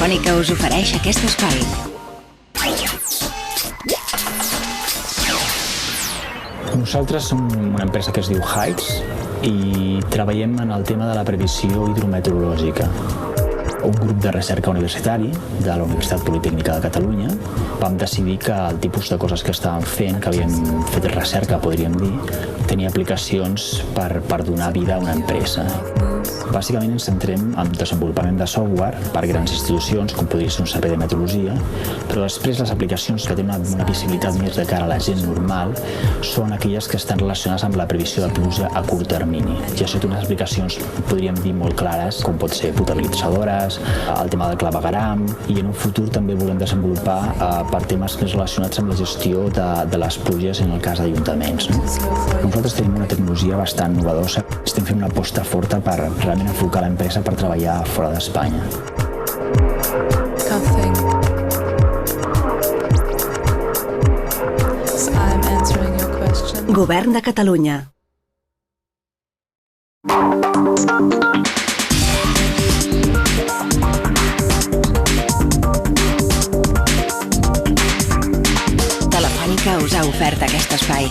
Telefònica us ofereix aquest espai. Nosaltres som una empresa que es diu Heights i treballem en el tema de la previsió hidrometeorològica. Un grup de recerca universitari de la Universitat Politècnica de Catalunya vam decidir que el tipus de coses que estàvem fent, que havíem fet recerca, podríem dir, tenia aplicacions per donar vida a una empresa. Bàsicament ens centrem en desenvolupament de software per grans institucions, com podria ser un servei de meteorologia, però després les aplicacions que tenen una visibilitat més de cara a la gent normal són aquelles que estan relacionades amb la previsió de pluja a curt termini. I això té unes aplicacions, podríem dir, molt clares, com pot ser potabilitzadores, el tema del clavegueram, i en un futur també volem desenvolupar per temes més relacionats amb la gestió de les pluges en el cas d'ajuntaments. Nosaltres tenim una tecnologia bastant novedosa. Estem fent una aposta forta per realment enfocar l'empresa per treballar fora d'Espanya. Govern de Catalunya. Telefònica us ha ofert aquest espai.